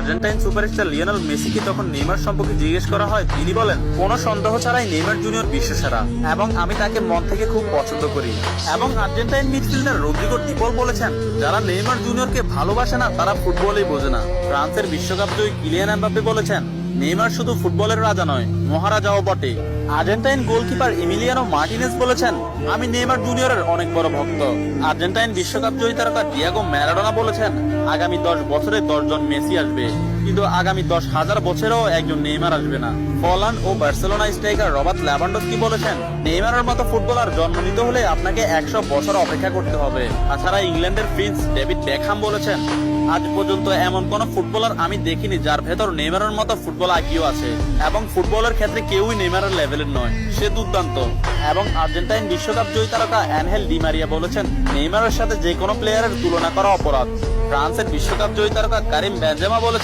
Argentine superstar Lionel মেসিকে তখন Neymar সম্পর্কে জিজ্ঞেস করা হয়, তিনি বলেন, কোনো সন্দেহ ছাড়াই নেইমার জুনিয়র বিশ্বসেরা এবং আমি তাকে মন থেকে খুব পছন্দ করি। এবং আর্জেন্টাইন মিডফিল্ডার রদ্রিগো ডিপল বলেছেন, যারা নেইমার জুনিয়রকে ভালোবাসে না তারা ফুটবলই বোঝে না। ফ্রান্সের বিশ্বকাপ জয়ী কিলিয়ান এমবাপ্পে বলেছেন, নেইমার শুধু ফুটবলের রাজা নয়, মহারাজাও বটে। আর্জেন্টাইন গোলকিপার ইমিলিয়ানো মার্টিনেজ বলেছেন, আমি নেইমার জুনিয়রের অনেক বড় ভক্ত। আর্জেন্টাইন বিশ্বকাপ জয়ী তারকা ডিয়েগো ম্যারাডোনা বলেছেন, আগামী 10 বছরে 10 জন মেসি আসবে, কিন্তু আগামী 10,000 বছরেও একজন নেইমার আসবে না। পোল্যান্ড ও বার্সেলোনা স্ট্রাইকার রবার্ট লেভানডস্কি বলেছেন, নেইমারের মতো ফুটবলার জন্ম নিতে হলে আপনাকে 100 বছর অপেক্ষা করতে হবে। তাছাড়া ইংল্যান্ডের প্রিন্স ডেভিড বেকহাম বলেছেন, আজ পর্যন্ত এমন কোন ফুটবলার আমি দেখিনি যার ভেতর নেইমারের মতো ফুটবল আইকিউ আছে, এবং ফুটবলের ক্ষেত্রে কেউই নেইমারের লেভেলের নয়, সে দুর্দান্ত। এবং আর্জেন্টাইন বিশ্বকাপ জয়ী তারকা অ্যানহেল ডি মারিয়া বলেছেন, নেইমারের সাথে যে কোনো প্লেয়ারের তুলনা করা অপরাধ। ফ্রান্সের বিশ্বকাপ জয়ী তারকা কারিম বেনজেমা বলেছেন,